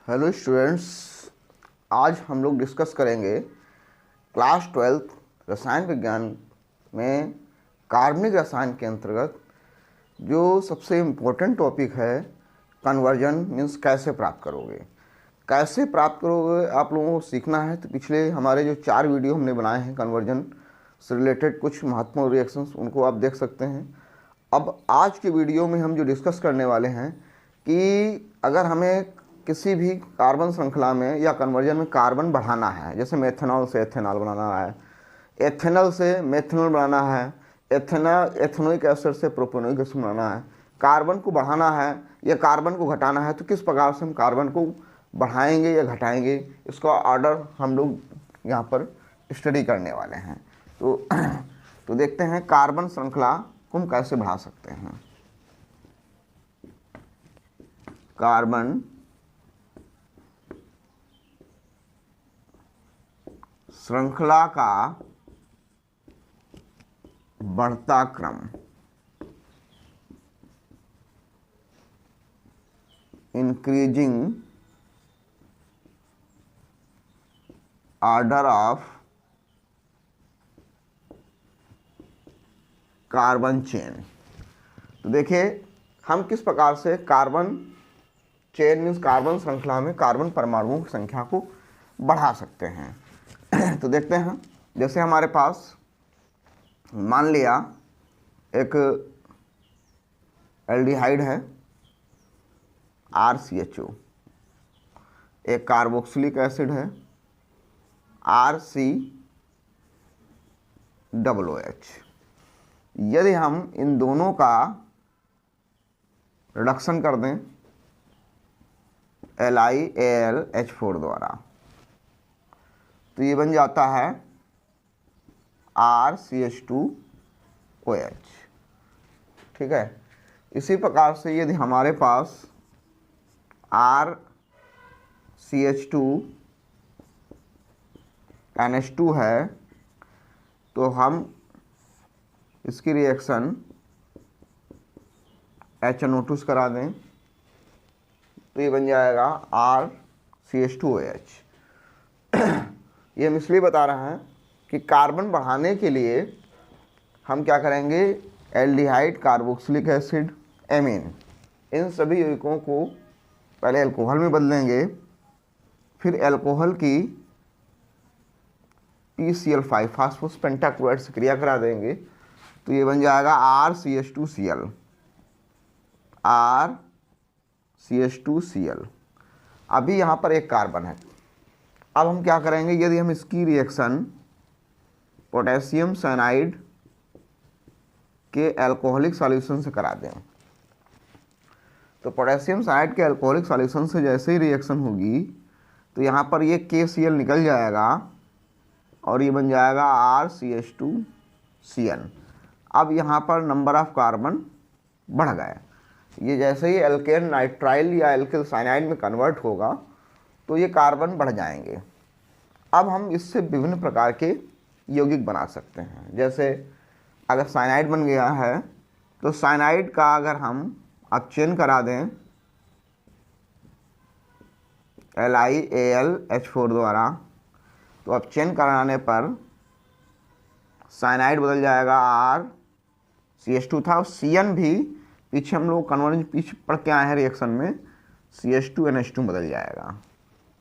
Hello students, आज हम लोग डिस्कस करेंगे क्लास 12 रसायन विज्ञान में कार्बनिक रसायन के अंतर्गत जो सबसे इम्पोर्टेंट टॉपिक है कन्वर्जन मीन्स कैसे प्राप्त करोगे। आप लोगों को सीखना है तो पिछले हमारे जो 4 वीडियो हमने बनाए हैं कन्वर्जन से रिलेटेड कुछ महत्वपूर्ण रिएक्शंस, उनको आप देख सकते हैं। अब आज के वीडियो में हम जो डिस्कस करने वाले हैं कि अगर हमें किसी भी कार्बन श्रृंखला में या कन्वर्जन में कार्बन बढ़ाना है, जैसे मेथनॉल से एथेनॉल बनाना है, एथेनॉल से मेथनॉल बनाना है, एथेनोइक एसिड से प्रोपेनोइक एसिड बनाना है, कार्बन को बढ़ाना है या कार्बन को घटाना है, तो किस प्रकार से हम कार्बन को बढ़ाएंगे या घटाएंगे, इसका ऑर्डर हम लोग यहाँ पर स्टडी करने वाले हैं। तो देखते हैं कार्बन श्रृंखला को हम कैसे बढ़ा सकते हैं। कार्बन श्रृंखला का बढ़ता क्रम, increasing order of carbon chain. तो देखिए हम किस प्रकार से कार्बन चेन मीन्स कार्बन श्रृंखला में कार्बन परमाणुओं की संख्या को बढ़ा सकते हैं। तो देखते हैं, जैसे हमारे पास मान लिया एक एल्डिहाइड है RCHO, एक कार्बोक्सिलिक एसिड है RCOOH। यदि हम इन दोनों का रिडक्शन कर दें LiAlH4 द्वारा, तो ये बन जाता है RCH2OH। ठीक है। इसी प्रकार से यदि हमारे पास RCH2NH2 है, तो हम इसकी रिएक्शन HNO2 से करा दें, तो ये बन जाएगा RCH2OH। ये हम इसलिए बता रहे हैं कि कार्बन बढ़ाने के लिए हम क्या करेंगे, एल्डिहाइड, कार्बोक्सिलिक एसिड, एमीन, इन सभी यौगिकों को पहले अल्कोहल में बदलेंगे, फिर अल्कोहल की PCl5 फास्फोरस पेंटाक्लोराइड से क्रिया करा देंगे, तो ये बन जाएगा RCH2Cl। RCH2Cl। अभी यहाँ पर एक कार्बन है। अब हम क्या करेंगे, यदि हम इसकी रिएक्शन पोटेशियम साइनाइड के अल्कोहलिक सॉल्यूशन से करा दें, तो पोटेशियम साइनाइड के अल्कोहलिक सॉल्यूशन से जैसे ही रिएक्शन होगी, तो यहाँ पर ये KCl निकल जाएगा और ये बन जाएगा RCH2Cl। अब यहाँ पर नंबर ऑफ कार्बन बढ़ गया। ये जैसे ही एल्केन नाइट्राइल या एल्किल साइनाइड में कन्वर्ट होगा, तो ये कार्बन बढ़ जाएंगे। अब हम इससे विभिन्न प्रकार के यौगिक बना सकते हैं। जैसे अगर साइनाइड बन गया है, तो साइनाइड का अगर हम अब चेन करा दें LiAlH4 द्वारा, तो अब चेन कराने पर साइनाइड बदल जाएगा RCH2 था, और CN भी पीछे हम लोग कन्वर्जन पीछे पढ़ के आए हैं रिएक्शन में, CH2NH2 बदल जाएगा।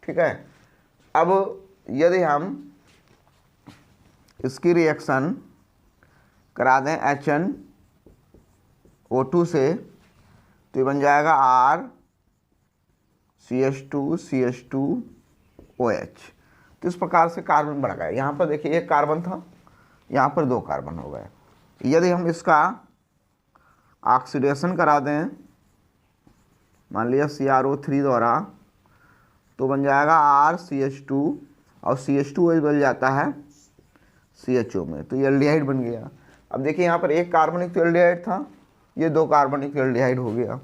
ठीक है। अब यदि हम इसकी रिएक्शन करा दें HNO2 से, तो ये बन जाएगा RCH2CH2OH। तो इस प्रकार से कार्बन बढ़ गए। यहाँ पर देखिए एक कार्बन था, यहाँ पर 2 कार्बन हो गए। यदि हम इसका ऑक्सीडेशन करा दें, मान लिया CrO3 द्वारा, तो बन जाएगा RCH2 और CH2OH बन जाता है CHO में, तो ये एल्डिहाइड बन गया। अब देखिए यहाँ पर एक कार्बनिक तो एल्डिहाइड था, ये 2 कार्बनिक एल्डिहाइड हो गया।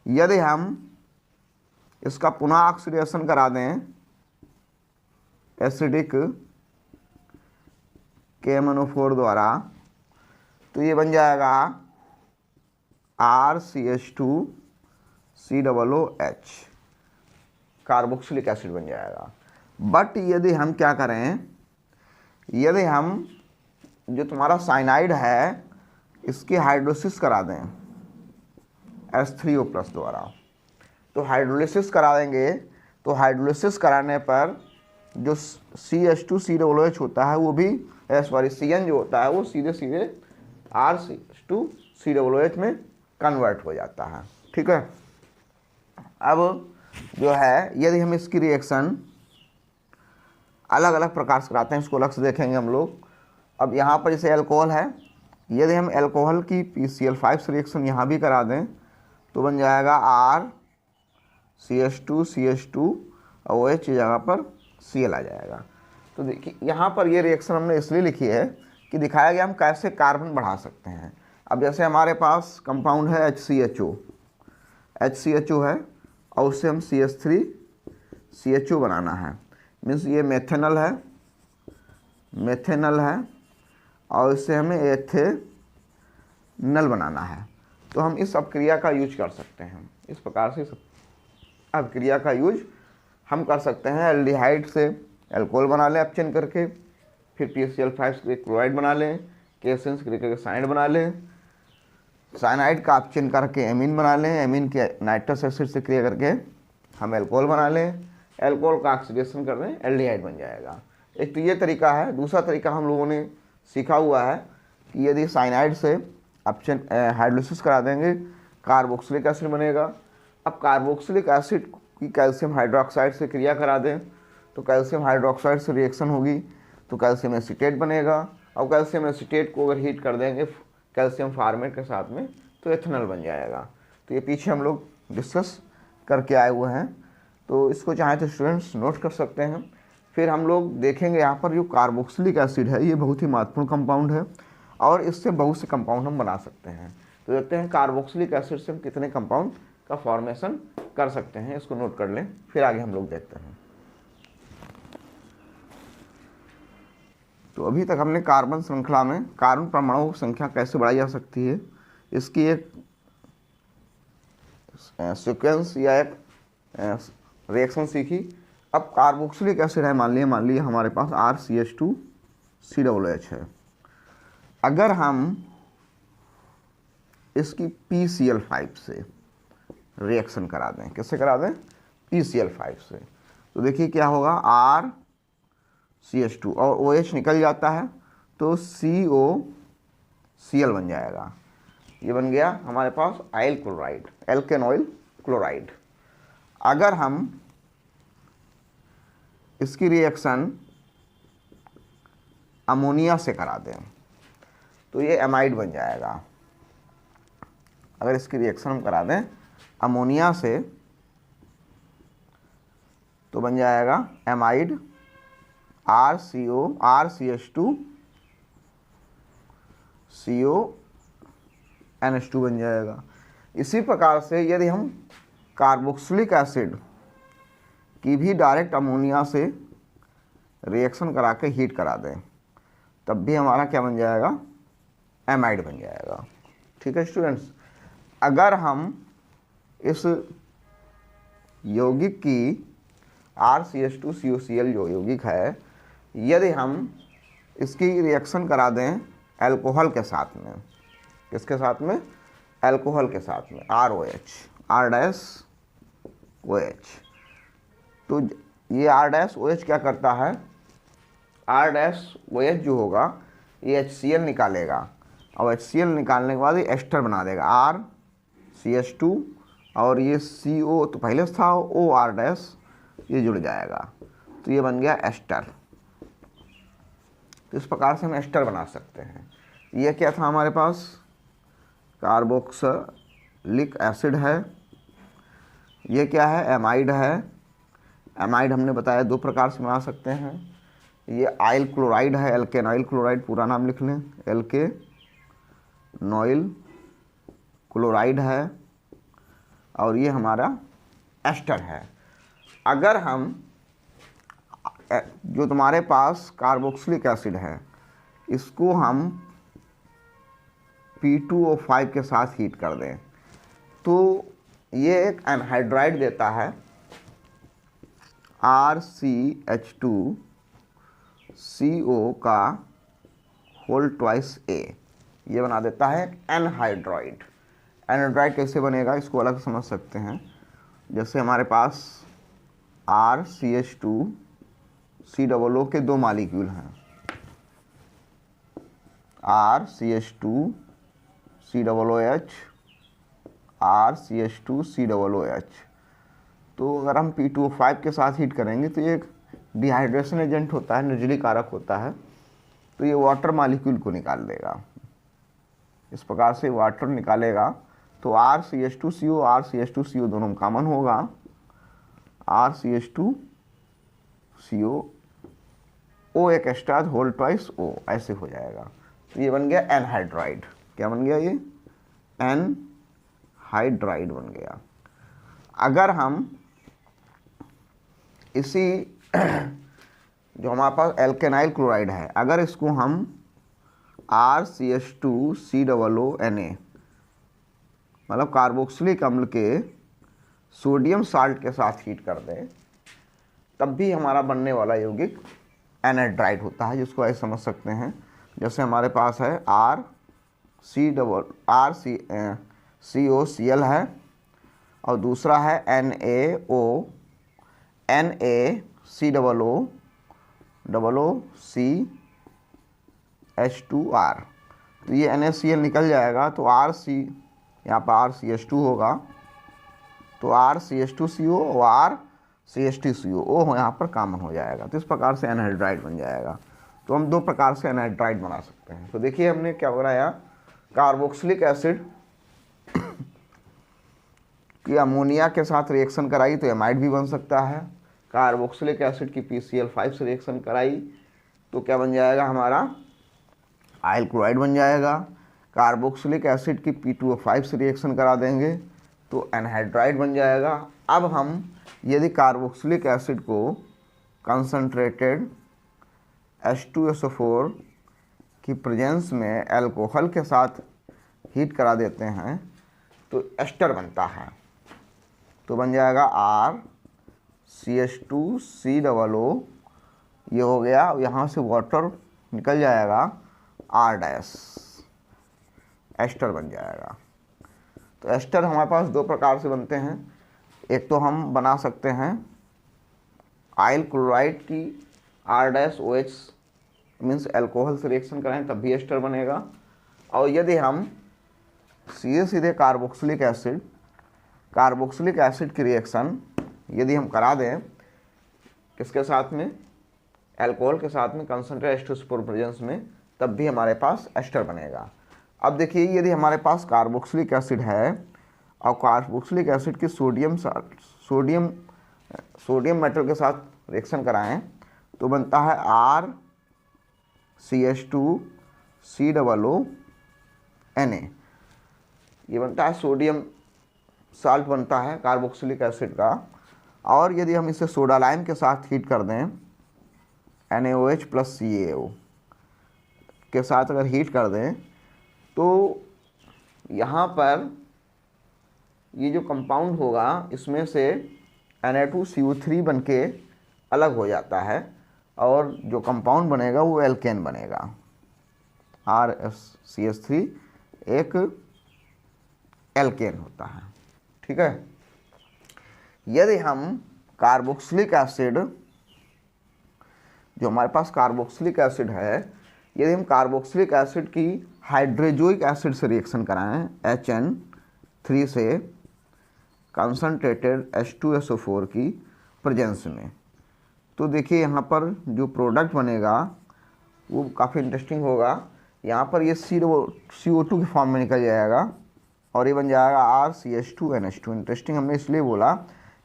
यदि हम इसका पुनः ऑक्सीडेशन करा दें एसिडिक KMnO4 द्वारा, तो ये बन जाएगा RCH2COOH। कार्बोक्सिलिक एसिड बन जाएगा। बट यदि हम क्या करें, यदि हम जो तुम्हारा साइनाइड है इसकी हाइड्रोलिसिस करा दें H3O+ द्वारा, तो हाइड्रोलिसिस करा देंगे, तो हाइड्रोलिसिस कराने पर जो CH2COOH होता है वो भी CN जो होता है वो सीधे सीधे R2COOH में कन्वर्ट हो जाता है। ठीक है। अब जो है यदि हम इसकी रिएक्शन अलग अलग प्रकार से कराते हैं, इसको अलग से देखेंगे हम लोग। अब यहाँ पर जैसे अल्कोहल है, यदि हम अल्कोहल की PCl5 से रिएक्शन यहाँ भी करा दें तो बन जाएगा RCH2CH2 और OH की जगह पर Cl आ जाएगा। तो देखिए यहाँ पर ये रिएक्शन हमने इसलिए लिखी है कि दिखाया गया हम कैसे कार्बन बढ़ा सकते हैं। अब जैसे हमारे पास कंपाउंड है HCHO है और उससे हम CH3CHO बनाना है, मीन्स ये मेथेनल है और इससे हमें एथेनल बनाना है। तो हम इस अपक्रिया का यूज कर सकते हैं, इस प्रकार से इस अपक्रिया का यूज हम कर सकते हैं। एल्डिहाइड से अल्कोहल बना लें अपचन करके, फिर PCl5 से क्लोराइड बना लें, KCN से करके साइनाइड बना लें, साइनाइड का अपचन करके एमीन बना लें, एमीन के नाइट्रस एसिड से क्रिया करके हम अल्कोहल बना लें, अल्कोहल का ऑक्सीडेशन कर दें, एल्डिहाइड बन जाएगा। एक तो ये तरीका है। दूसरा तरीका हम लोगों ने सीखा हुआ है कि यदि साइनाइड से अपचन हाइड्रोलिसिस करा देंगे कार्बोक्सिलिक एसिड बनेगा। अब कार्बोक्सिलिक एसिड की कैल्शियम हाइड्रोक्साइड से क्रिया करा दें तो कैल्शियम हाइड्रोक्साइड से रिएक्शन होगी तो कैल्शियम एसीटेट बनेगा, और कैल्शियम एसीटेट को अगर हीट कर देंगे कैल्शियम फार्मेट के साथ में तो एथेनॉल बन जाएगा। तो ये पीछे हम लोग डिस्कस करके आए हुए हैं, तो इसको चाहे तो स्टूडेंट्स नोट कर सकते हैं। फिर हम लोग देखेंगे यहाँ पर जो कार्बोक्सिलिक एसिड है ये बहुत ही महत्वपूर्ण कंपाउंड है और इससे बहुत से कंपाउंड हम बना सकते हैं। तो देखते हैं कार्बोक्सिलिक एसिड से हम कितने कंपाउंड का फॉर्मेशन कर सकते हैं, इसको नोट कर लें, फिर आगे हम लोग देखते हैं। तो अभी तक हमने कार्बन श्रृंखला में कार्बन परमाणु संख्या कैसे बढ़ाई जा सकती है इसकी एक सीक्वेंस या एक रिएक्शन सीखी। अब कार्बोक्सिलिक एसिड है, मान लिया हमारे पास RCH2COOH है। अगर हम इसकी PCl5 से रिएक्शन करा दें, किससे करा दें? PCl5 से, तो देखिए क्या होगा, RCH2 और OH निकल जाता है तो COCl बन जाएगा। ये बन गया हमारे पास आइल क्लोराइड, एल्केनॉइल क्लोराइड। अगर हम इसकी रिएक्शन अमोनिया से करा दें तो ये एमाइड बन जाएगा। अगर इसकी रिएक्शन हम करा दें अमोनिया से तो बन जाएगा एमाइड RCH2CONH2 बन जाएगा। इसी प्रकार से यदि हम कार्बोक्सिलिक एसिड की भी डायरेक्ट अमोनिया से रिएक्शन करा के हीट करा दें तब भी हमारा क्या बन जाएगा, एमाइड बन जाएगा। ठीक है स्टूडेंट्स, अगर हम इस यौगिक की RCH2COCl जो यौगिक है, यदि हम इसकी रिएक्शन करा दें अल्कोहल के साथ में, किसके साथ में? अल्कोहल के साथ में, R-OH, तो ये R-OH क्या करता है, R-OH जो होगा ये HCl निकालेगा और HCl निकालने के बाद ये एस्टर बना देगा RCH2 और ये CO तो पहले था OR- ये जुड़ जाएगा तो ये बन गया एस्टर। तो इस प्रकार से हम एस्टर बना सकते हैं। ये क्या था हमारे पास, कार्बोक्सिलिक एसिड है। ये क्या है, एमाइड है। एमाइड हमने बताया दो प्रकार से बना सकते हैं। ये आइल क्लोराइड है, एल्केनॉइल क्लोराइड, पूरा नाम लिख लें, एल्केनॉइल क्लोराइड है, और ये हमारा एस्टर है। अगर हम जो तुम्हारे पास कार्बोक्सिलिक एसिड है इसको हम P2O5 के साथ हीट कर दें तो ये एक एनहाइड्राइड देता है RCH2CO का होल ट्वाइस A, ये बना देता है एनहाइड्राइड। एनहाइड्राइड कैसे बनेगा इसको अलग समझ सकते हैं। जैसे हमारे पास RCH2COO के दो मालिक्यूल हैं, RCH2COOH, RCH2COOH। तो अगर हम P2O5 के साथ हीट करेंगे तो ये एक डिहाइड्रेशन एजेंट होता है, निर्जली कारक होता है, तो ये वाटर मालिक्यूल को निकाल देगा। इस प्रकार से वाटर निकालेगा तो RCH2CO RCH2CO दोनों में कॉमन होगा, RCH2CO O एक एक्स्ट्रा होल ट्वाइस O, ऐसे हो जाएगा। तो ये बन गया एनहाइड्राइड। क्या बन गया ये? एनहाइड्राइड बन गया। अगर हम इसी जो हमारे पास एल्केनाइल क्लोराइड है, अगर इसको हम RCH2COONA मतलब कार्बोक्सिलिक अम्ल के सोडियम साल्ट के साथ हीट कर दें, तब भी हमारा बनने वाला यौगिक एनहाइड्राइड होता है, जिसको ऐसे समझ सकते हैं। जैसे हमारे पास है RCOCl है और दूसरा है NaCOOCH2R। तो ये NaCl निकल जाएगा तो यहाँ पर RCH2 होगा, तो RCH2CO और RCH2CO यहाँ पर कॉमन हो जाएगा। तो इस प्रकार से एनहाइड्राइड बन जाएगा। तो हम दो प्रकार से एनहाइड्राइड बना सकते हैं। तो देखिए हमने क्या बनाया, कार्बोक्सिलिक एसिड की अमोनिया के साथ रिएक्शन कराई तो एमाइड भी बन सकता है। कार्बोक्सिलिक एसिड की PCl5 से रिएक्शन कराई तो क्या बन जाएगा हमारा, आयल क्लोराइड बन जाएगा। कार्बोक्सिलिक एसिड की P2O5 से रिएक्शन करा देंगे तो एनहाइड्राइड बन जाएगा। अब हम यदि कार्बोक्सिलिक एसिड को कंसनट्रेटेड H2SO4 की प्रेजेंस में अल्कोहल के साथ हीट करा देते हैं तो एस्टर बनता है। तो बन जाएगा RCH2COO, ये हो गया, यहाँ से वाटर निकल जाएगा R-, एस्टर बन जाएगा। तो एस्टर हमारे पास दो प्रकार से बनते हैं। एक तो हम बना सकते हैं आयल क्लोराइड की R-OH मीन्स अल्कोहल से रिएक्शन कराएं तब भी एस्टर बनेगा, और यदि हम सीधे कार्बोक्सिलिक एसिड की रिएक्शन यदि हम करा दें किसके साथ में, अल्कोहल के साथ में, कंसनट्रेटेड H2SO4 प्रेजेंस में, तब भी हमारे पास एस्टर बनेगा। अब देखिए यदि हमारे पास कार्बोक्सिलिक एसिड है और कार्बोक्सिलिक एसिड की सोडियम मेटल के साथ रिएक्शन कराएं तो बनता है RCH2COONA, ये बनता है सोडियम साल्ट बनता है कार्बोक्सिलिक एसिड का। और यदि हम इसे सोडा लाइम के साथ हीट कर दें NaOH + CaO के साथ अगर हीट कर दें तो यहाँ पर ये जो कंपाउंड होगा इसमें से Na2CO3 बन के अलग हो जाता है और जो कंपाउंड बनेगा वो एल्केन बनेगा। RCH3 एक एल्केन होता है, ठीक है। यदि हम कार्बोक्सिलिक एसिड, जो हमारे पास कार्बोक्सिलिक एसिड है, यदि हम कार्बोक्सिलिक एसिड की हाइड्रोजोइक एसिड से रिएक्शन कराएं HN3 से कंसनट्रेटेड H2SO4 की प्रेजेंस में, तो देखिए यहाँ पर जो प्रोडक्ट बनेगा वो काफ़ी इंटरेस्टिंग होगा। यहाँ पर ये CO2 के फॉर्म में निकल जाएगा और ये बन जाएगा RCH2NH2। इंटरेस्टिंग हमने इसलिए बोला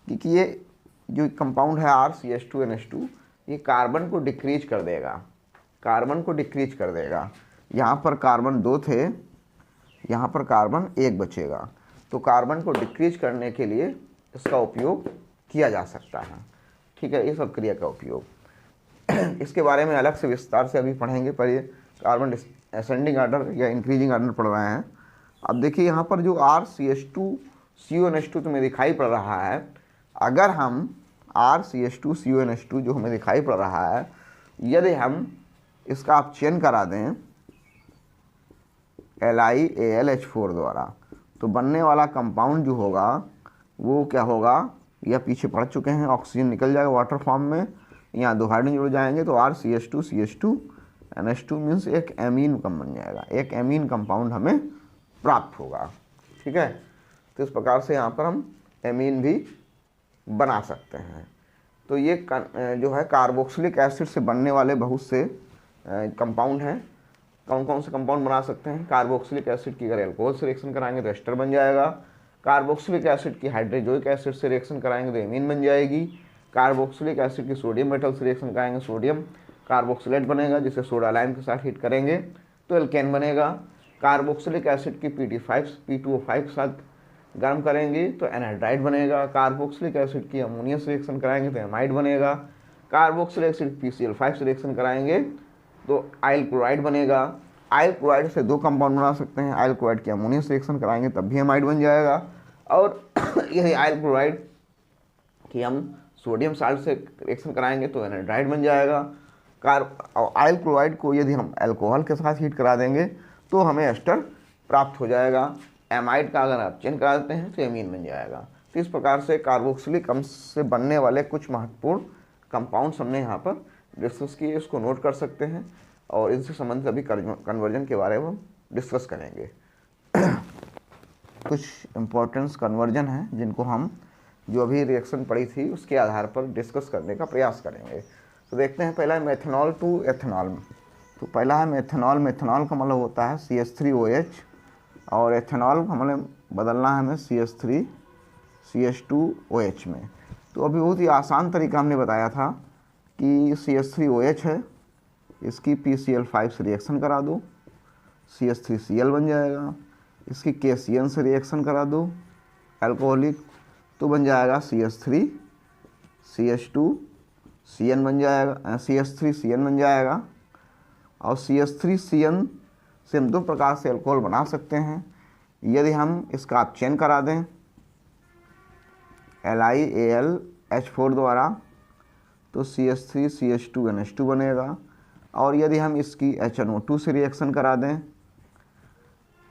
क्योंकि ये जो कंपाउंड है RCH2NH2 ये कार्बन को डिक्रीज कर देगा, यहाँ पर कार्बन 2 थे, यहाँ पर कार्बन 1 बचेगा। तो कार्बन को डिक्रीज करने के लिए इसका उपयोग किया जा सकता है, ठीक है, इस अभिक्रिया का उपयोग। इसके बारे में अलग से विस्तार से अभी पढ़ेंगे, पर ये कार्बन असेंडिंग आर्डर या इंक्रीजिंग आर्डर पढ़ रहे हैं। अब देखिए यहाँ पर जो RCH2CONH2 तुम्हें दिखाई पड़ रहा है, अगर हम RCH2CONH2 जो हमें दिखाई पड़ रहा है, यदि हम इसका आप चयन करा दें LiAlH4 द्वारा, तो बनने वाला कंपाउंड जो होगा वो क्या होगा, यह पीछे पढ़ चुके हैं, ऑक्सीजन निकल जाएगा वाटर फॉर्म में, यहाँ 2 हाइड्रोजन जुड़ जाएंगे तो RCH2CH2NH2 मीन्स एक एमीन कम बन जाएगा, एक एमीन कंपाउंड हमें प्राप्त होगा। ठीक है, तो इस प्रकार से यहाँ पर हम एमीन भी बना सकते हैं। तो ये जो है कार्बोक्सिलिक एसिड से बनने वाले बहुत से कंपाउंड हैं। कौन कौन से कंपाउंड बना सकते हैं? कार्बोक्सिलिक एसिड की अगर एल्कोहल से रिएक्शन कराएंगे तो एस्टर बन जाएगा। कार्बोक्सिलिक एसिड की हाइड्रोजोइक एसिड से रिएक्शन कराएंगे तो एमीन बन जाएगी। कार्बोक्सिलिक एसिड की सोडियम मेटल से रिएक्शन कराएंगे सोडियम कार्बोक्सिलेट बनेगा, जिसे सोडा लाइम के साथ हीट करेंगे तो एल्केन बनेगा। कार्बोक्सिलिक एसिड की P2O5 के साथ गर्म करेंगे तो एनहाइड्राइड बनेगा। कार्बोक्सिलिक एसिड की अमोनिया से रिएक्शन कराएंगे तो एमाइड बनेगा। कार्बोक्सिलिक एसिड PCl5 से रिएक्शन कराएंगे तो आयल क्लोराइड बनेगा। आयल क्लोराइड से 2 कंपाउंड बना सकते हैं, आयल क्लोराइड की अमोनिया से रिएक्शन कराएंगे तब भी एमाइड बन जाएगा। और यही आयल क्लोराइड की हम सोडियम साल्ट से रिएक्शन कराएंगे तो एनहाइड्राइड बन जाएगा। आयल क्लोराइड को यदि हम अल्कोहल के साथ हीट करा देंगे तो हमें एस्टर प्राप्त हो जाएगा। एमाइड का अगर आप चेंज करा देते हैं तो एमीन बन जाएगा। तो इस प्रकार से कार्बोक्सिलिक अम्ल से बनने वाले कुछ महत्वपूर्ण कंपाउंड्स हमने यहाँ पर डिस्कस किए, इसको नोट कर सकते हैं और इनसे संबंधित अभी कन्वर्जन के बारे में हम डिस्कस करेंगे। कुछ इम्पोर्टेंस कन्वर्जन हैं जिनको हम जो अभी रिएक्शन पड़ी थी उसके आधार पर डिस्कस करने का प्रयास करेंगे। तो देखते हैं, पहला है मेथनॉल टू एथेनॉल। तो पहला है मेथनॉल। मेथनॉल का मतलब होता है CH3OH और एथेनॉल का मतलब बदलना है हमें CH2CH2OH में। तो अभी बहुत ही आसान तरीका हमने बताया था कि CH3OH है, इसकी PCl5 से रिएक्शन करा दो, CH3Cl बन जाएगा। इसकी KCN से रिएक्शन करा दो अल्कोहलिक, तो बन जाएगा CH2CH2CN बन जाएगा, CH3CN बन जाएगा। और CH3CN से हम 2 प्रकार से अल्कोहल बना सकते हैं। यदि हम इसका आप चेन करा दें LiAlH4 द्वारा तो CH3CH2NH2 बनेगा। और यदि हम इसकी HNO2 से रिएक्शन करा दें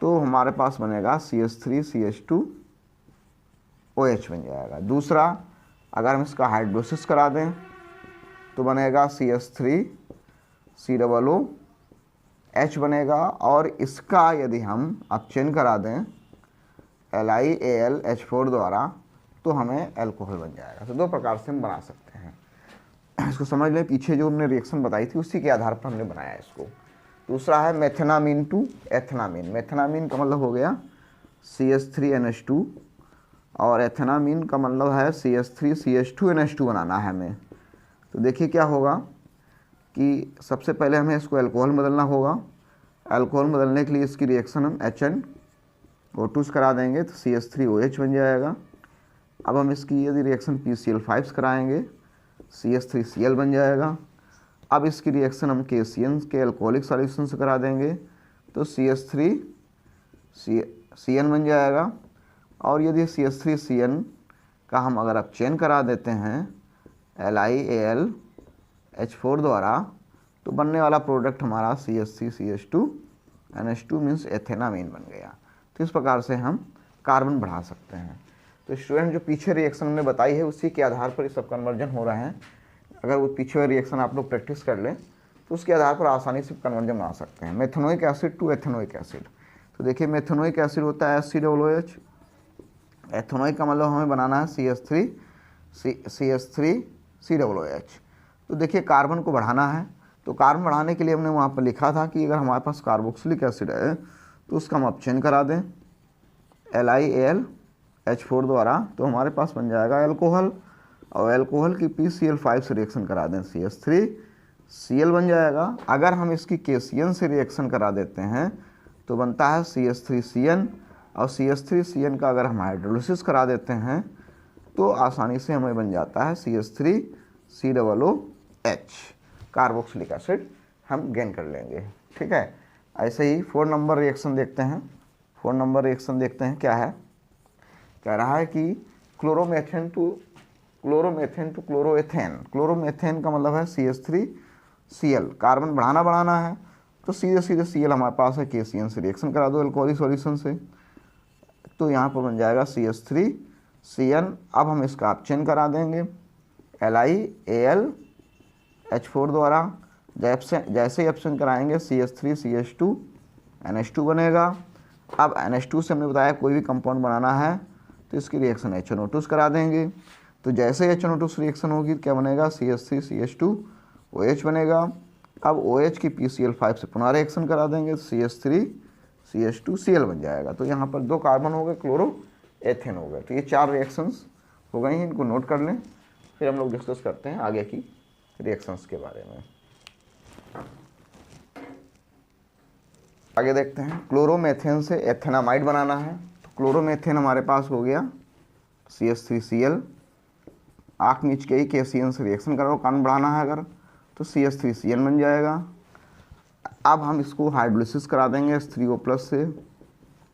तो हमारे पास बनेगा CH3CH2OH बन जाएगा। दूसरा, अगर हम इसका हाइड्रोसिस करा दें तो बनेगा CH3COOH बनेगा। और इसका यदि हम अपचयन करा दें LiAlH4 द्वारा तो हमें अल्कोहल बन जाएगा। तो 2 प्रकार से हम बना सकते हैं। इसको समझ लें, पीछे जो हमने रिएक्शन बताई थी उसी के आधार पर हमने बनाया इसको। दूसरा है मेथेनामीन टू एथेनामीन। मेथेनामीन का मतलब हो गया CH3NH2 और एथेनामीन का मतलब है CH3CH2NH2 बनाना है हमें। तो देखिए क्या होगा कि सबसे पहले हमें इसको अल्कोहल में बदलना होगा। अल्कोहल में बदलने के लिए इसकी रिएक्शन हम HNO2 करा देंगे तो CH3OH बन जाएगा। अब हम इसकी यदि रिएक्शन PCl5 कराएंगे CH3Cl बन जाएगा। अब इसकी रिएक्शन हम KCN के अल्कोहलिक सॉल्यूशन से करा देंगे तो CH3CN बन जाएगा। और यदि CH3CN का हम अगर अब चेन करा देते हैं LiAlH4 द्वारा तो बनने वाला प्रोडक्ट हमारा CH3CH2NH2 मीन्स एथेनामीन बन गया। तो इस प्रकार से हम कार्बन बढ़ा सकते हैं। तो स्टूडेंट, जो पीछे रिएक्शन हमने बताई है उसी के आधार पर ये सब कन्वर्जन हो रहे हैं। अगर वो पीछे रिएक्शन आप लोग प्रैक्टिस कर लें तो उसके आधार पर आसानी से कन्वर्जन बना सकते हैं। Methanoic acid to ethanoic acid. तो देखिए, मेथेनोइक एसिड होता है HCOOH। एथेनोइक का मतलब हमें बनाना है CH3COOH। तो देखिए, कार्बन को बढ़ाना है तो कार्बन बढ़ाने के लिए हमने वहाँ पर लिखा था कि अगर हमारे पास कार्बोक्सिलिक एसिड है तो उसका हम अपचयन करा दें LiAlH4 द्वारा तो हमारे पास बन जाएगा अल्कोहल। और अल्कोहल की PCl5 से रिएक्शन करा दें CH3Cl बन जाएगा। अगर हम इसकी KCN से रिएक्शन करा देते हैं तो बनता है CH3CN। और CH3CN का अगर हम हाइड्रोलिसिस करा देते हैं तो आसानी से हमें बन जाता है CH3COOH। कार्बोक्सिलिक एसिड हम गेन कर लेंगे। ठीक है, ऐसे ही 4 नंबर रिएक्शन देखते हैं। 4 नंबर रिएक्शन देखते हैं क्या है। कह रहा है कि chloromethane to chloromethane to chloroethane. Chloromethane का मतलब है CH3Cl, कार्बन बढ़ाना है तो सीधे सीधे Cl हमारे पास है, KCN से रिएक्शन करा दो अल्कोहलिक सॉल्यूशन से, तो यहाँ पर बन जाएगा CH3CN। अब हम इसका ऑप्शन करा देंगे LiAlH4 द्वारा। जैसे ही ऑप्शन कराएंगे CH3CH2NH2 बनेगा। अब NH2 से हमने बताया कोई भी कंपाउंड बनाना है तो इसकी रिएक्शन HNO2 करा देंगे। तो जैसे HNO2 से रिएक्शन होगी क्या बनेगा, CH3CH2OH बनेगा। अब OH की PCl5 से पुनः रिएक्शन करा देंगे तो CH3CH2Cl बन जाएगा। तो यहाँ पर 2 कार्बन हो गए, क्लोरोएथेन हो गए। तो ये 4 रिएक्शंस हो गई हैं, इनको नोट कर लें। फिर हम लोग डिस्कस करते हैं आगे की रिएक्शंस के बारे में। आगे देखते हैं, क्लोरोमेथेन से एथेनामाइड बनाना है। तो क्लोरोमेथेन हमारे पास हो गया CH3Cl, आँख नीच के ही KCN से रिएक्शन करो, कार्बन बढ़ाना है अगर तो CH3CN बन जाएगा। अब हम इसको हाइड्रोलिसिस करा देंगे H3O+ से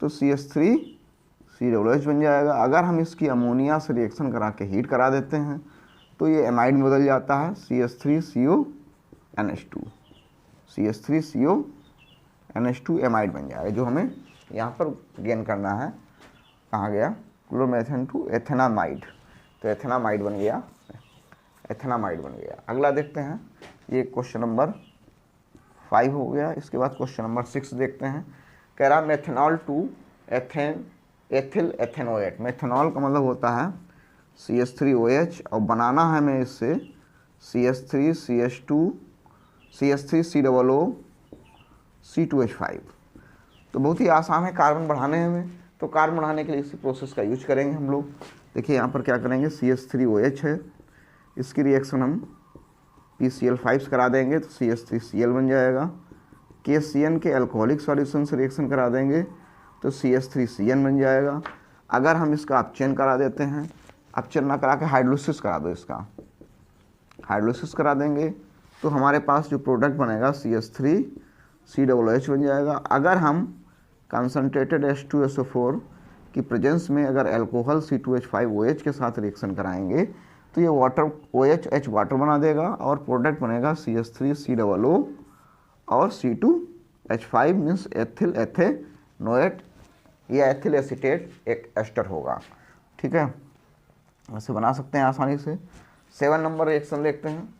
तो CH3COOH बन जाएगा। अगर हम इसकी अमोनिया से रिएक्शन करा के हीट करा देते हैं तो ये एमाइड में बदल जाता है, CH3CONH2, CH3CONH2 एमाइड बन जाएगा, जो हमें यहाँ पर गेन करना है। कहाँ गया, क्लोरोमेथेन टू एथेनामाइड, तो एथेनामाइड बन गया, एथेनामाइड बन गया। अगला देखते हैं, ये क्वेश्चन नंबर 5 हो गया। इसके बाद क्वेश्चन नंबर 6 देखते हैं। कह रहा methanol to ethyl ethanoate. Methanol का मतलब होता है CH3OH और बनाना है हमें इससे CH3CH2CH3COO तो बहुत ही आसान है कार्बन बढ़ाने में। तो कार्बन बढ़ाने के लिए इसी प्रोसेस का यूज करेंगे हम लोग। देखिए यहाँ पर क्या करेंगे, CH3OH है, इसकी रिएक्शन हम PCl5 करा देंगे तो CH3Cl बन जाएगा। KCN के अल्कोहलिक सॉल्यूशन से रिएक्शन करा देंगे तो CH3CN बन जाएगा। अगर हम इसका अपचयन करा देते हैं, अपचयन ना करा के हाइड्रोलिसिस करा दो, इसका हाइड्रोलिसिस करा देंगे तो हमारे पास जो प्रोडक्ट बनेगा CH3COOH बन जाएगा। अगर हम कंसनट्रेटेड H2SO4 की प्रेजेंस में अगर अल्कोहल C2H5OH के साथ रिएक्शन कराएंगे तो ये वाटर OH वाटर बना देगा और प्रोडक्ट बनेगा CH3COO और C2H5 मीन्स एथिल एथेनोएट या एथिल एसीटेट एक एस्टर होगा। ठीक है, ऐसे बना सकते हैं आसानी से। 7 नंबर रिएक्शन देखते हैं।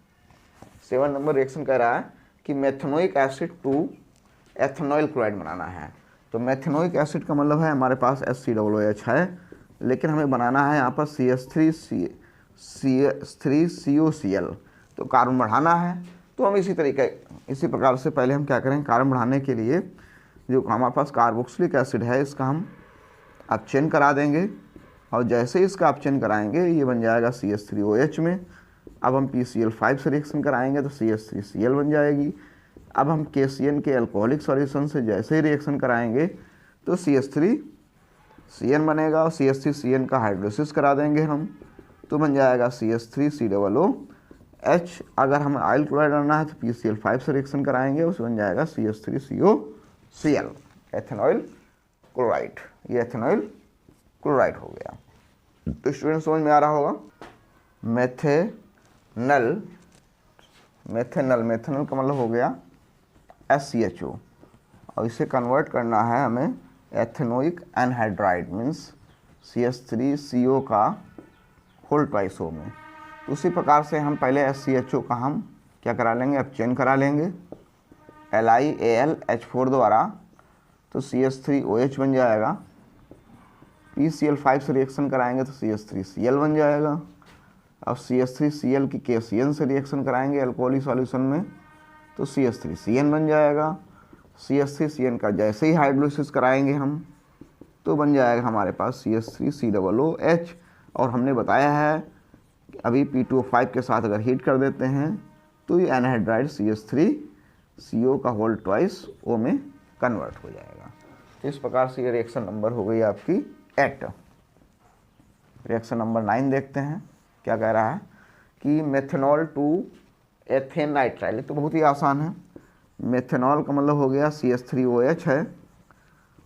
7 नंबर रिएक्शन कह रहा है कि मेथनोइक एसिड टू एथेनॉइल क्लोराइड बनाना है। तो मेथनोइक एसिड का मतलब है हमारे पास HCOOH है, लेकिन हमें बनाना है यहाँ पर CH3COCl, तो कार्बन बढ़ाना है। तो हम इसी प्रकार से पहले हम क्या करें, कार्बन बढ़ाने के लिए जो हमारे पास कार्बोक्सिलिक एसिड है इसका हम अपचयन करा देंगे और जैसे ही इसका अपचयन कराएंगे ये बन जाएगा CH3OH में। अब हम PCl5 से रिएक्शन कराएंगे तो CH3Cl बन जाएगी। अब हम KCN के अल्कोहलिक सॉल्यूशन से जैसे ही रिएक्शन कराएंगे तो CH3CN बनेगा और CH3CN का हाइड्रोलिसिस करा देंगे हम तो बन जाएगा CH3COOH। अगर हमें ऑयल क्लोराइड डालना है तो PCl5 से रिएक्शन कराएंगे, उससे बन जाएगा CH3COCl, एथेनॉइल क्लोराइड। ये एथेनॉइल क्लोराइड हो गया। तो स्टूडेंट समझ में आ रहा होगा। मेथेनल का मतलब हो गया SCHO और इसे कन्वर्ट करना है हमें एथेनोइक एनहाइड्राइड मीन्स CH3CO का होल ट्वाइस O में। तो उसी प्रकार से हम पहले SCHO का हम क्या करा लेंगे, अपचयन करा लेंगे LiAlH4 द्वारा तो CH3OH बन जाएगा। PCl5 से रिएक्शन कराएंगे तो CH3Cl बन जाएगा। अब CH3Cl की KCN से रिएक्शन कराएंगे अल्कोहलिक सॉल्यूशन में तो CH3CN बन जाएगा। CH3CN का जैसे ही हाइड्रोलिसिस कराएंगे हम तो बन जाएगा हमारे पास CH3COOH। और हमने बताया है कि अभी P2O5 के साथ अगर हीट कर देते हैं तो ये एनहाइड्राइड CH3CO का होल ट्वाइस O में कन्वर्ट हो जाएगा। तो इस प्रकार से ये रिएक्शन नंबर हो गई आपकी 8। रिएक्शन नंबर 9 देखते हैं, क्या कह रहा है कि मेथनॉल टू एथेन नाइट्राइल। तो बहुत ही आसान है। मेथनॉल का मतलब हो गया CH3OH है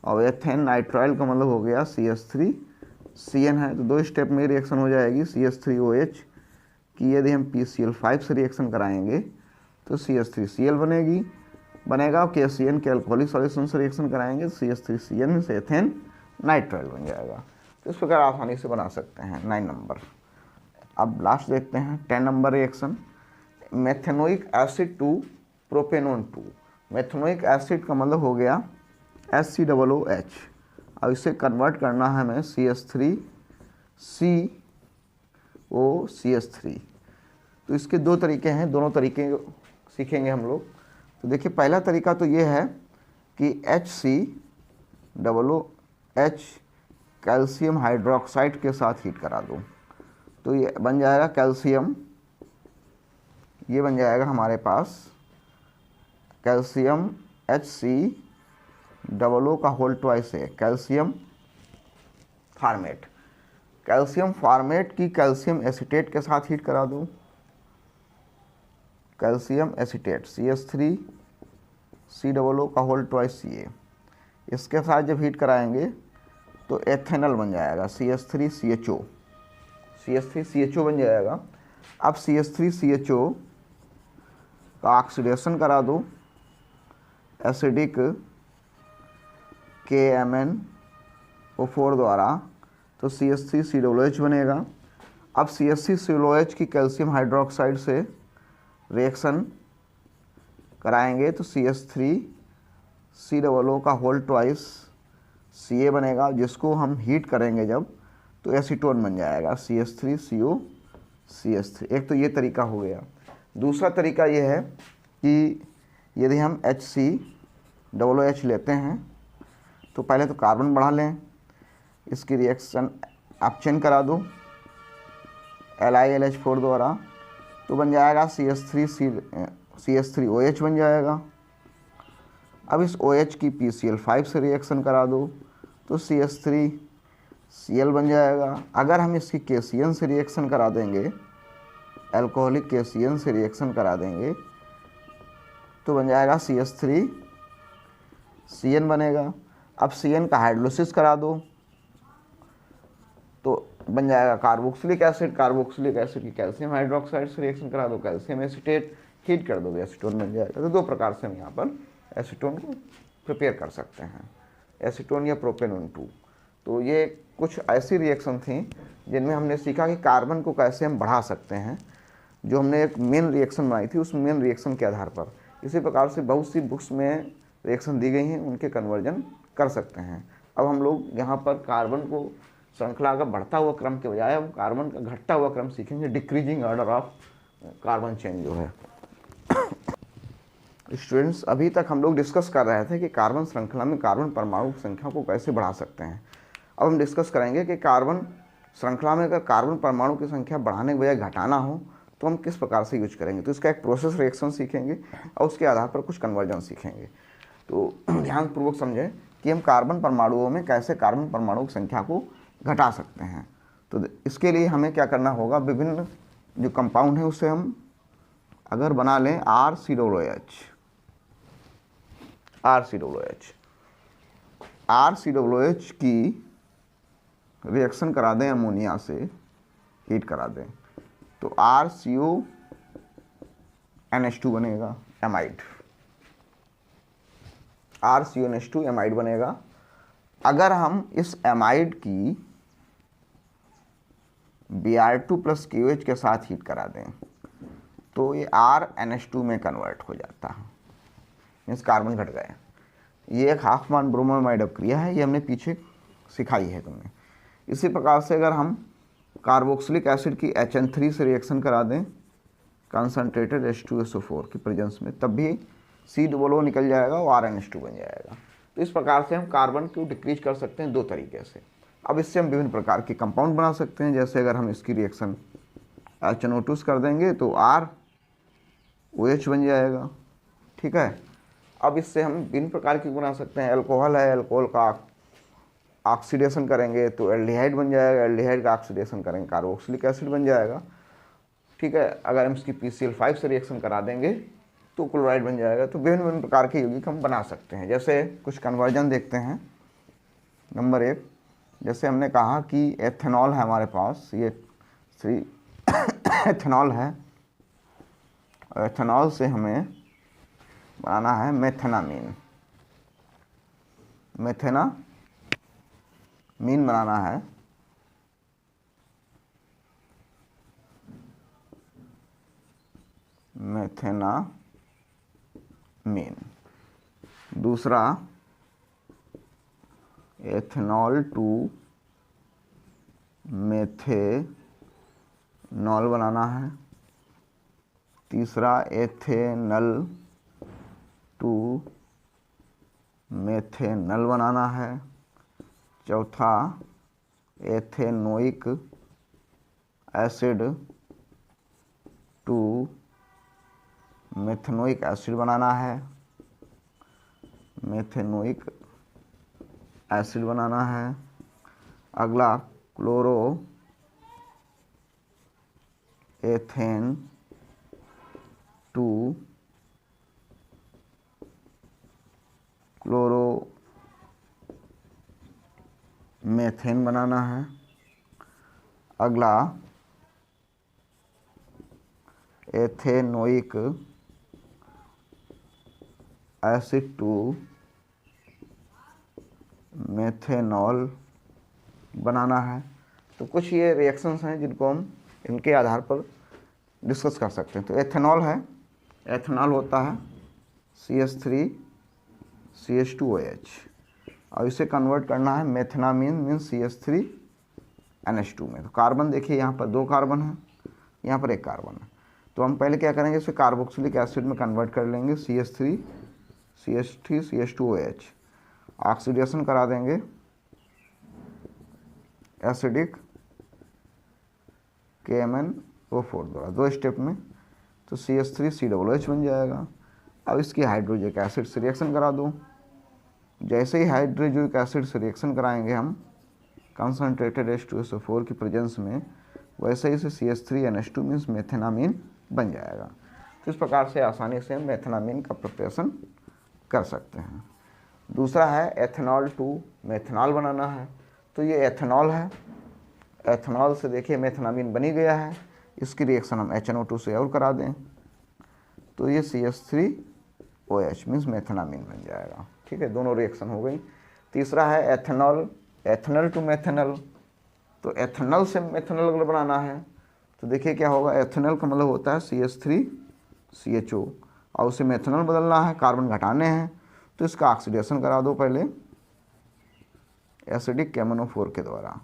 और एथेन नाइट्राइल का मतलब हो गया CH3CN है। तो 2 स्टेप में रिएक्शन हो जाएगी, CH3OH कि यदि हम PCl5 से रिएक्शन कराएंगे तो CH3Cl बनेगा, और KCN के अल्कोहलिक सॉल्यूशन से रिएक्शन कराएंगे तो CH3CN से एथेन नाइट्राइल बन जाएगा। तो इस प्रकार आसानी से बना सकते हैं 9 नंबर। अब लास्ट देखते हैं 10 number reaction, methanoic acid to propanone 2। Methanoic acid का मतलब हो गया HCOOH। अब इसे कन्वर्ट करना है हमें CH3COCH3। तो इसके दो तरीके हैं, दोनों तरीके सीखेंगे हम लोग। तो देखिए पहला तरीका तो ये है कि HCOOH कैल्शियम हाइड्रोक्साइड के साथ हीट करा दूँ तो ये बन जाएगा कैल्शियम, ये बन जाएगा हमारे पास कैल्शियम HCOO का होल ट्वाइस है कैल्शियम फार्मेट। कैल्शियम फार्मेट की कैल्शियम एसीटेट के साथ हीट करा दूँ, कैल्शियम एसीटेट CH3COO का होल ट्वाइस Ca। इसके साथ जब हीट कराएंगे तो एथेनॉल बन जाएगा CH3CHO बन जाएगा। अब CH3CHO का ऑक्सीडेशन करा दो एसिडिक KMnO4 द्वारा तो CH3COOH बनेगा। अब CH3COOH की कैल्शियम हाइड्रोक्साइड से रिएक्शन कराएंगे तो CH3COO का होल ट्वाइस Ca बनेगा, जिसको हम हीट करेंगे जब तो एसीटोन बन जाएगा CH3COCH3। एक तो ये तरीका हो गया। दूसरा तरीका ये है कि यदि हम HCOOH लेते हैं तो पहले तो कार्बन बढ़ा लें, इसकी रिएक्शन आप चेन करा दो LiLH4 द्वारा तो बन जाएगा CH3OH बन जाएगा। अब इस OH की PCl5 से रिएक्शन करा दो तो CH3Cl बन जाएगा। अगर हम इसकी KCN से रिएक्शन करा देंगे, अल्कोहलिक KCN से रिएक्शन करा देंगे तो बन जाएगा CH3CN बनेगा। अब CN का हाइड्रोलिसिस करा दो तो बन जाएगा कार्बोक्सिलिक एसिड। कार्बोक्सिलिक एसिड की कैल्शियम हाइड्रोक्साइड से रिएक्शन करा दो, कैल्शियम एसीटेट, हीट कर दोगे एसीटोन बन जाएगा। तो दो प्रकार से हम यहाँ पर एसीटोन को प्रिपेयर कर सकते हैं, एसीटोन या प्रोपेनोन 2। तो ये कुछ ऐसी रिएक्शन थी जिनमें हमने सीखा कि कार्बन को कैसे हम बढ़ा सकते हैं। जो हमने एक मेन रिएक्शन बनाई थी उस मेन रिएक्शन के आधार पर इसी प्रकार से बहुत सी बुक्स में रिएक्शन दी गई हैं, उनके कन्वर्जन कर सकते हैं। अब हम लोग यहाँ पर कार्बन को श्रृंखला का बढ़ता हुआ क्रम के बजाय हम कार्बन का घटता हुआ क्रम सीखेंगे, decreasing order of carbon chain जो है। स्टूडेंट्स, अभी तक हम लोग डिस्कस कर रहे थे कि कार्बन श्रृंखला में कार्बन परमाणु की संख्या को कैसे बढ़ा सकते हैं। अब हम डिस्कस करेंगे कि कार्बन श्रृंखला में अगर कार्बन परमाणु की संख्या बढ़ाने के बजाय घटाना हो तो हम किस प्रकार से यूज करेंगे। तो इसका एक प्रोसेस रिएक्शन सीखेंगे और उसके आधार पर कुछ कन्वर्जन सीखेंगे। तो ध्यानपूर्वक समझें कि हम कार्बन परमाणुओं में कैसे कार्बन परमाणु की संख्या को घटा सकते हैं। तो इसके लिए हमें क्या करना होगा, विभिन्न जो कंपाउंड है उससे हम अगर बना लें RCOOH की रिएक्शन करा दें अमोनिया से, हीट करा दें तो RCONH2 बनेगा, एमाइड, RCONH2 एमाइड बनेगा। अगर हम इस एमाइड की Br2 + KOH के साथ हीट करा दें तो ये RNH2 में कन्वर्ट हो जाता है, मीन्स कार्बन घट गए। ये एक हाफमान ब्रोमोमाइड अपक्रिया है, ये हमने पीछे सिखाई है तुमने। इसी प्रकार से अगर हम कार्बोक्सिलिक एसिड की HN3 से रिएक्शन करा दें कंसनट्रेटेड H2SO4 की प्रेजेंस में, तब भी COO निकल जाएगा और RNH2 बन जाएगा। तो इस प्रकार से हम कार्बन को डिक्रीज कर सकते हैं दो तरीके से। अब इससे हम विभिन्न प्रकार के कंपाउंड बना सकते हैं। जैसे अगर हम इसकी रिएक्शन HNO2 कर देंगे तो ROH बन जाएगा, ठीक है। अब इससे हम विभिन्न प्रकार की बना सकते हैं। अल्कोहल है, अल्कोहल का ऑक्सीडेशन करेंगे तो एल्डिहाइड बन जाएगा, एल्डिहाइड का ऑक्सीडेशन करेंगे कार्बोक्सिलिक एसिड बन जाएगा, ठीक है। अगर हम इसकी PCl5 से रिएक्शन करा देंगे तो क्लोराइड बन जाएगा। तो विभिन्न विभिन्न प्रकार के यौगिक हम बना सकते हैं। जैसे कुछ कन्वर्जन देखते हैं। नंबर 1, जैसे हमने कहा कि एथेनॉल है हमारे पास, ये 3 एथेनॉल है, और एथेनॉल से हमें बनाना है मेथेनामीन। मेथेनामीन बनाना है। मेथेनामीन। दूसरा एथेनॉल टू मेथेनॉल बनाना है। तीसरा एथेनल टू मेथेनल बनाना है। चौथा ethanoic acid to methanoic acid बनाना है। मेथेनोइक एसिड बनाना है। अगला chloro ethane to chloro methane बनाना है। अगला एथेनोइक एसिड टू मेथेनॉल बनाना है। तो कुछ ये रिएक्शंस हैं जिनको हम इनके आधार पर डिस्कस कर सकते हैं। तो एथेनॉल है, एथेनॉल होता है CH3CH2OH, और इसे कन्वर्ट करना है मेथेनामीन मीन्स CH3NH2 में। तो कार्बन देखिए यहाँ पर 2 कार्बन है, यहाँ पर 1 कार्बन है। तो हम पहले क्या करेंगे, इसे कार्बोक्सिलिक एसिड में कन्वर्ट कर लेंगे CH3CH2OH, ऑक्सीडेशन करा देंगे एसिडिक KMnO4 द्वारा 2 स्टेप में। तो CH3COOH बन जाएगा। अब इसकी हाइड्रोजनिक एसिड से रिएक्शन करा दो। जैसे ही हाइड्रोजनिक एसिड से रिएक्शन कराएंगे हम कंसनट्रेटेड H2SO4 की प्रेजेंस में, वैसे ही से CH3NH2 मीन्स मेथेनामीन बन जाएगा। तो इस प्रकार से आसानी से हम मेथेनामीन का प्रिपरेशन कर सकते हैं। दूसरा है एथेनॉल टू मेथेनॉल बनाना है। तो ये एथेनॉल है, एथेनॉल से देखिए मेथेनामीन बनी गया है। इसकी रिएक्शन हम HNO2 से और करा दें तो ये CH3OH मीन्स मेथेनामीन बन जाएगा। ठीक है, दोनों रिएक्शन हो गई। तीसरा है एथेनॉल, एथेनल टू मेथेनल। तो एथेनल से मेथेनल अगर बनाना है तो देखिए क्या होगा, एथेनल का मतलब होता है CH3CHO, और उसे मेथेनल बदलना है, कार्बन घटाने हैं। तो इसका ऑक्सीडेशन करा दो पहले एसिडिक KMnO4 के द्वारा।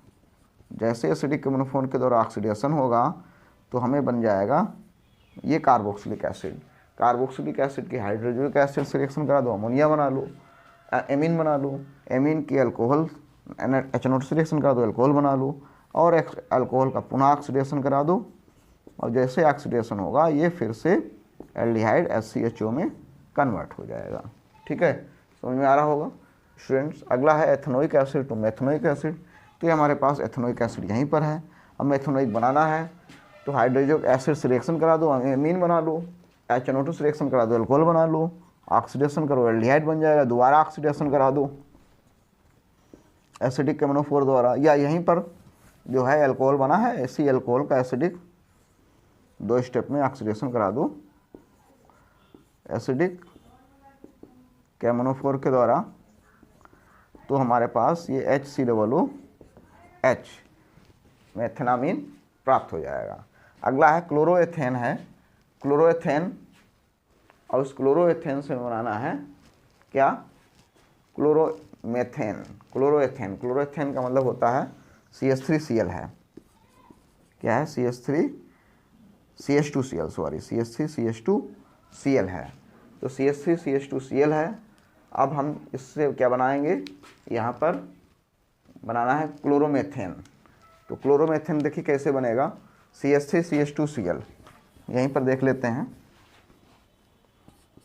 जैसे एसिडिक KMnO4 के द्वारा ऑक्सीडेशन होगा तो हमें बन जाएगा ये कार्बोक्सिलिक एसिड। कार्बोक्सिलिक एसिड की हाइड्रोजनिक एसिड से रिएक्शन करा दो, अमोनिया बना लो, एमीन बना लो। एमीन की अल्कोहल HNO2 से रिएक्शन करा दो, अल्कोहल बना लो, और अल्कोहल का पुनः ऑक्सीडेशन करा दो। और जैसे ऑक्सीडेशन होगा ये फिर से एल्डिहाइड HCHO में कन्वर्ट हो जाएगा। ठीक है, समझ में आ रहा होगा स्टूडेंट्स। अगला है ethanoic acid to methanoic acid. तो ये हमारे पास एथेनोइक एसिड यहीं पर है। अब मेथेनोइक बनाना है तो हाइड्रोजनिक एसिड से रिएक्शन करा दो, एमीन बना लो, HNO2 से रिएक्शन करा दो, अल्कोहल बना लो, ऑक्सीडेशन करो, एल्डिहाइड बन जाएगा। दोबारा ऑक्सीडेशन करा दो एसिडिक KMnO4 द्वारा, या यहीं पर जो है अल्कोहल बना है, इसी अल्कोहल का एसिडिक 2 स्टेप में ऑक्सीडेशन करा दो एसिडिक KMnO4 के द्वारा। तो हमारे पास ये HCOOH मेथेनामीन प्राप्त हो जाएगा। अगला है क्लोरोएथेन है, क्लोरोएथेन, और उस क्लोरोएथेन से बनाना है क्या, क्लोरोमेथेन। क्लोरोएथेन, क्लोरोएथेन का मतलब होता है CH3Cl है, क्या है CH2Cl सॉरी CH3CH2Cl है। तो CH3CH2Cl है। अब हम इससे क्या बनाएंगे, यहाँ पर बनाना है क्लोरोमेथेन। तो क्लोरोमेथेन देखिए कैसे बनेगा, CH3CH2Cl, यहीं पर देख लेते हैं।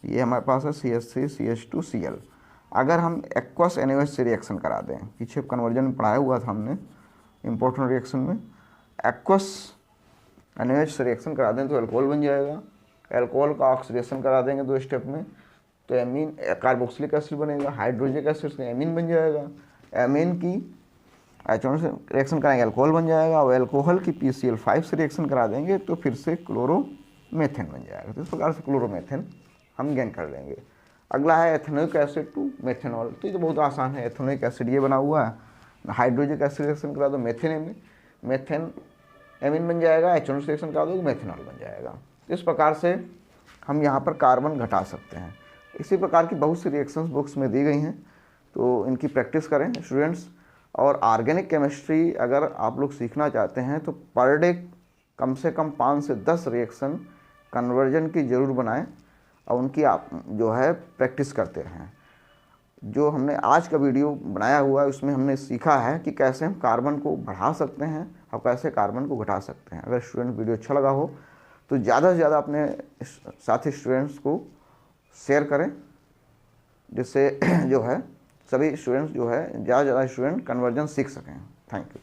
ये हमारे पास है CH3CH2Cl। अगर हम एक्वस NaOH से रिएक्शन करा दें, पीछे कन्वर्जन में पढ़ाया हुआ था हमने इंपॉर्टेंट रिएक्शन में, एक्वस NaOH से रिएक्शन करा दें तो अल्कोहल बन जाएगा। अल्कोहल का ऑक्सीडेशन करा देंगे 2 स्टेप में तो एमीन कार्बोक्सिलिक एसिड बनेगा। हाइड्रोजनिक एसिड से एमीन बन जाएगा। एमीन की H2O से रिएक्शन कराएंगे अल्कोहल बन जाएगा, और अल्कोहल की PCl5 से रिएक्शन करा देंगे तो फिर से क्लोरोमेथेन बन जाएगा। तो इस प्रकार से क्लोरोमेथेन हम गेन कर लेंगे। अगला है एथेनोइक एसिड टू मेथेनॉल। तो ये तो बहुत आसान है, एथेनोइक एसिड ये बना हुआ है, हाइड्रोजन एसिड रिएक्शन करा दो मेथेन एमीन बन जाएगा, H2O से रिएक्शन करा दो मेथेनॉल बन जाएगा। इस प्रकार से हम यहाँ पर कार्बन घटा सकते हैं। इसी प्रकार की बहुत सी रिएक्शंस बुक्स में दी गई हैं, तो इनकी प्रैक्टिस करें स्टूडेंट्स। और ऑर्गेनिक केमिस्ट्री अगर आप लोग सीखना चाहते हैं तो पर डे कम से कम 5 से 10 रिएक्शन कन्वर्जन की ज़रूर बनाएं और उनकी आप जो है प्रैक्टिस करते रहें। जो हमने आज का वीडियो बनाया हुआ है उसमें हमने सीखा है कि कैसे हम कार्बन को बढ़ा सकते हैं और कैसे कार्बन को घटा सकते हैं। अगर स्टूडेंट वीडियो अच्छा लगा हो तो ज़्यादा से ज़्यादा अपने साथी स्टूडेंट्स को शेयर करें, जिससे जो है सभी स्टूडेंट्स जो है ज़्यादा से ज़्यादा स्टूडेंट कन्वर्जन सीख सकें। Thank you.